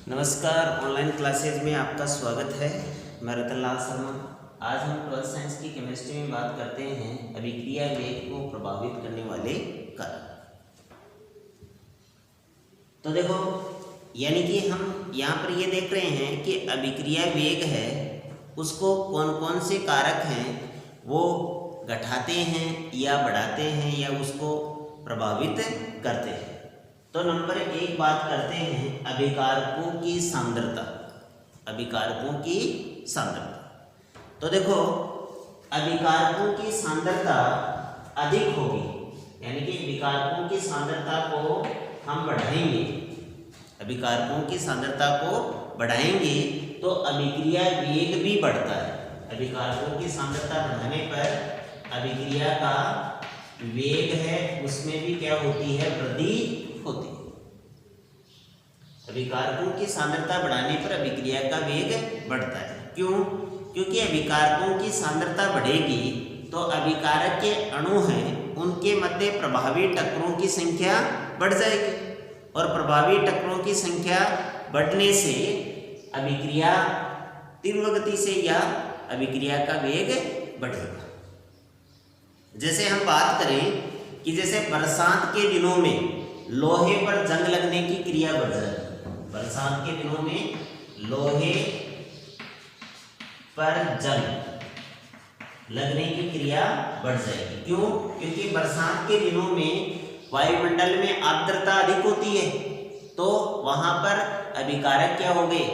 नमस्कार, online classes में आपका स्वागत है। मैं रतनलाल शर्मा। आज हम 12th साइंस की केमिस्ट्री में बात करते हैं अभिक्रिया वेग को प्रभावित करने वाले कारक। तो देखो, यानी कि हम यहाँ पर ये देख रहे हैं कि अभिक्रिया वेग है, उसको कौन कौन से कारक हैं वो घटाते हैं या बढ़ाते हैं या उसको प्रभावित करते हैं। तो नंबर एक बात करते हैं अभिकारकों की सांद्रता। अभिकारकों की सांद्रता, तो देखो अभिकारकों की सांद्रता अधिक होगी, यानी कि अभिकारकों की सांद्रता को हम बढ़ाएंगे, अभिकारकों की सांद्रता को बढ़ाएंगे तो अभिक्रिया वेग भी बढ़ता है। अभिकारकों की सांद्रता बढ़ाने पर अभिक्रिया का वेग है उसमें भी क्या होती है, वृद्धि होती है। अभिकारकों की सांद्रता बढ़ाने पर अभिक्रिया का वेग बढ़ता है। क्यों? क्योंकि अभिकारकों की सांद्रता बढ़ेगी तो अभिकारक के अणु हैं उनके मध्य प्रभावी टक्करों की संख्या बढ़ जाएगी, और प्रभावी टक्करों की संख्या बढ़ने से अभिक्रिया तीव्र गति से या अभिक्रिया का वेग बढ़ेगा। जैसे हम बात करें कि जैसे बरसात के दिनों में लोहे पर जंग लगने की क्रिया बढ़ जाएगी। बरसात के दिनों में लोहे पर जंग लगने की क्रिया बढ़ जाएगी। क्यों? क्योंकि बरसात के दिनों में वायुमंडल में आर्द्रता अधिक होती है, तो वहां पर अभिकारक क्या हो गए,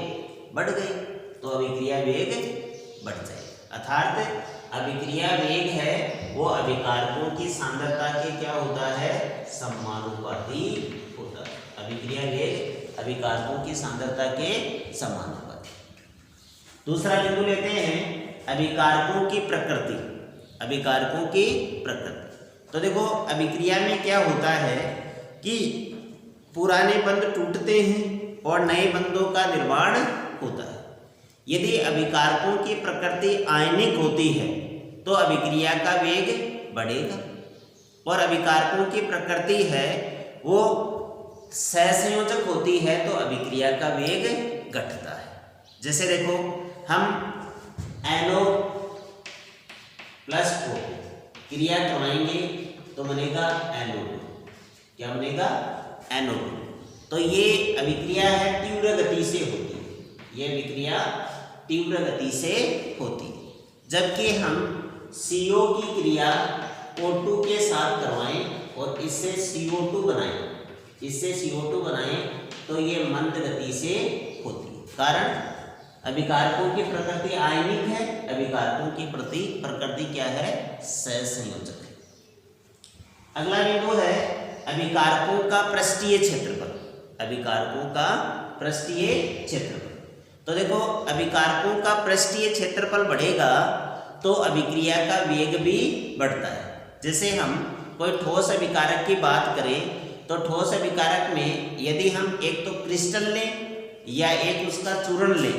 बढ़ गए, तो अभिक्रिया वेग बढ़ जाएगा। अर्थात अभिक्रिया वेग है वो अभिकारकों की सांद्रता के क्या होता है, समानुपाती होता है। अभिक्रिया वेग अभिकारकों की सांद्रता के समानुपाती। दूसरा बिंदु लेते हैं अभिकारकों की प्रकृति। अभिकारकों की प्रकृति, तो देखो अभिक्रिया में क्या होता है कि पुराने बंध टूटते हैं और नए बंधों का निर्माण होता है। यदि अभिकारकों की प्रकृति आयनिक होती है तो अभिक्रिया का वेग बढ़ेगा, और अभिकारकों की प्रकृति है वो सहसंयोजक होती है तो अभिक्रिया का वेग घटता है। जैसे देखो हम NO प्लस को क्रिया करवाएंगे तो बनेगा NO2। क्या बनेगा? NO2। तो ये अभिक्रिया है तीव्र गति से होती है, ये अभिक्रिया तीव्र गति से होती है। जबकि हम CO की क्रिया O2 के साथ करवाएं और इससे CO2 बनाएं, इससे CO2 बनाएं तो ये मंद गति से होती है। कारण अभिकारकों की प्रकृति आयनिक है, अभिकारकों की प्रकृति क्या है, सहसंयोजक है। अगला बिंदु है अभिकारकों का पृष्ठीय क्षेत्रफल। अभिकारकों का पृष्ठीय क्षेत्रफल, तो देखो अभिकारकों का पृष्ठीय क्षेत्रफल बढ़ेगा तो अभिक्रिया का वेग भी बढ़ता है। जैसे हम कोई ठोस अभिकारक की बात करें तो ठोस अभिकारक में यदि हम एक तो क्रिस्टल लें या एक उसका चूर्ण लें,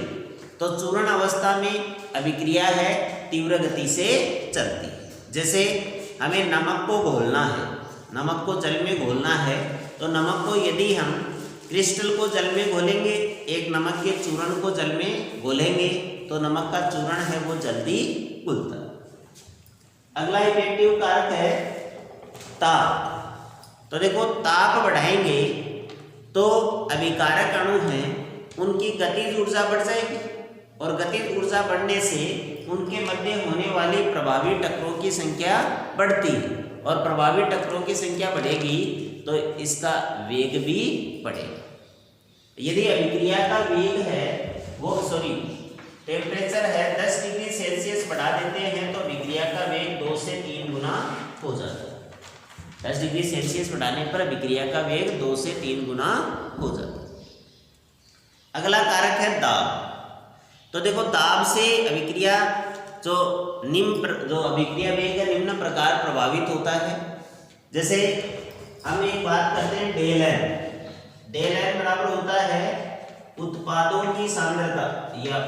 तो चूर्ण अवस्था में अभिक्रिया है तीव्र गति से चलती है। जैसे हमें नमक को घोलना है, नमक को जल में घोलना है, तो नमक को यदि हम क्रिस्टल को जल में घोलेंगे, एक नमक के चूर्ण को जल में घोलेंगे तो नमक का चूर्ण है वो जल्दी घुलता है। अगला इफेक्टिव कारक है ताप। तो देखो ताप बढ़ाएंगे तो अभिकारक अणु हैं उनकी गतिज ऊर्जा बढ़ जाएगी, और गतिज ऊर्जा बढ़ने से उनके मध्य होने वाली प्रभावी टक्करों की संख्या बढ़ती है, और प्रभावी टक्करों की संख्या बढ़ेगी तो इसका वेग भी बढ़ेगा। यदि अभिक्रिया का वेग है वो टेम्परेचर है 10 डिग्री सेल्सियस बढ़ा देते हैं तो अभिक्रिया का वेग 2 से 3 गुना हो जाता है। 10 डिग्री सेल्सियस बढ़ाने पर अभिक्रिया का वेग 2 से 3 गुना हो जाता है। अगला कारक है दाब। तो देखो दाब से अभिक्रिया जो अभिक्रिया वेग है निम्न प्रकार प्रभावित होता है। जैसे हम एक बात करते हैं डेल एन बराबर होता है उत्पादों की सांद्रता या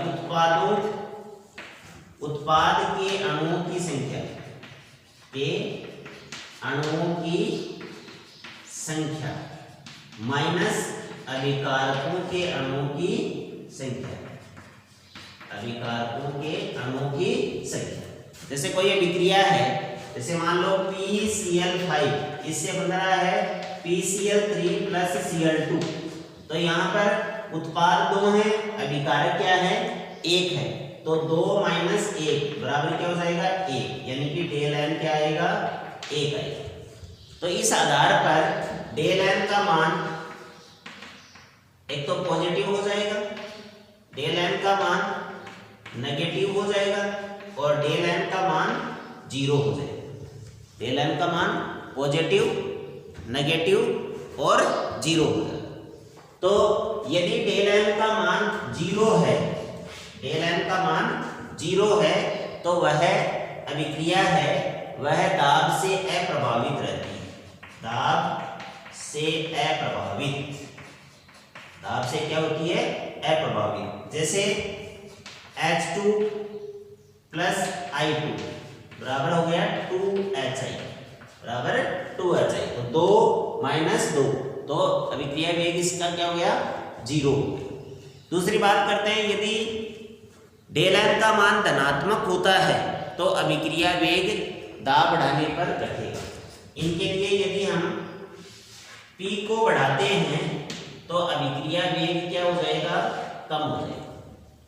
उत्पाद के अणुओं की संख्या, के अणुओं की संख्या माइनस अभिकारकों के अणुओं की संख्या, अभिकारकों के अणुओं की संख्या। जैसे कोई अभिक्रिया है, जैसे मान लो PCl5, इससे बन रहा है PCl3 प्लस Cl2। तो यहाँ पर उत्पाद 2 है, अभिकारक क्या है, 1 है, तो 2 माइनस 1 बराबर क्या हो जाएगा, 1, यानी कि डेल n क्या आएगा, 1 आएगा। तो इस आधार पर डेल n का मान एक तो पॉजिटिव हो जाएगा, डेल n का मान नेगेटिव हो जाएगा और डेल n का मान 0 हो जाएगा। डेल n का मान पॉजिटिव, नेगेटिव और 0 हो जाएगा। तो यदि डेल n का मान 0 है, डेल n का मान 0 है, तो वह अभिक्रिया है, वह दाब से अप्रभावित रहती है, दाब से अप्रभावित, दाब से क्या होती है, अप्रभावित। जैसे H2 प्लस I2 बराबर हो गया 2HI, बराबर 2HI, तो 2 माइनस 2, तो अभिक्रिया वेग इसका क्या हो गया, 0। दूसरी बात करते हैं, यदि डेल n का मान धनात्मक होता है तो अभिक्रिया वेग दाब बढ़ाने पर घटेगा। इनके लिए यदि हम P को बढ़ाते हैं तो अभिक्रिया वेग क्या हो जाएगा, कम हो जाएगा।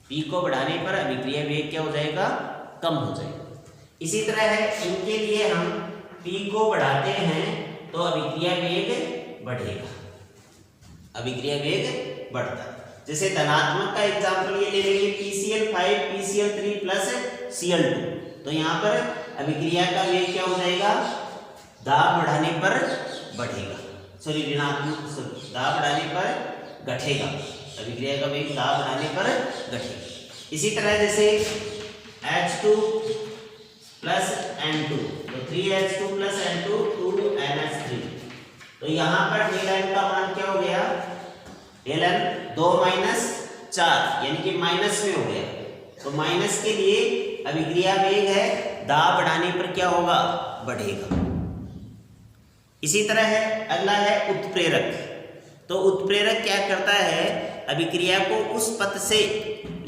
P को बढ़ाने पर अभिक्रिया वेग क्या हो जाएगा, कम हो जाएगा। इसी तरह है, इनके लिए हम P को बढ़ाते हैं तो अभिक्रिया वेग बढ़ेगा, अभिक्रिया वेग बढ़ता है। जैसे धनात्मक का एग्जाम्पल ये ले लेंगे, PCl5 PCl3 प्लस Cl2, तो यहाँ पर अभिक्रिया का वेग क्या हो जाएगा, दाब बढ़ाने पर बढ़ेगा, सॉरी ऋणात्मक, दाब बढ़ाने पर घटेगा, अभिक्रिया का वेग दाब बढ़ाने पर घटेगा। इसी तरह जैसे H2 प्लस N2, तो 3H2 प्लस N2 2NH3, तो यहाँ पर डेल n का मान क्या हो गया, डेल n 2 माइनस 4, यानी कि माइनस में हो गया। तो माइनस के लिए अभिक्रिया वेग है, दाब बढ़ाने पर क्या होगा, बढ़ेगा। इसी तरह है, अगला है उत्प्रेरक। तो उत्प्रेरक क्या करता है, अभिक्रिया को उस पथ से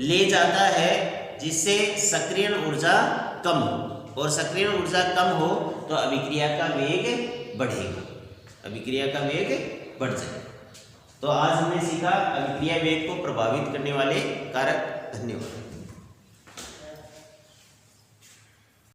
ले जाता है जिससे सक्रियण ऊर्जा कम हो, और सक्रियण ऊर्जा कम हो तो अभिक्रिया का वेग बढ़ेगा, अभिक्रिया का वेग बढ़ जाएगा। तो आज हमने सीखा अभिक्रिया वेग को प्रभावित करने वाले कारक। धन्यवाद।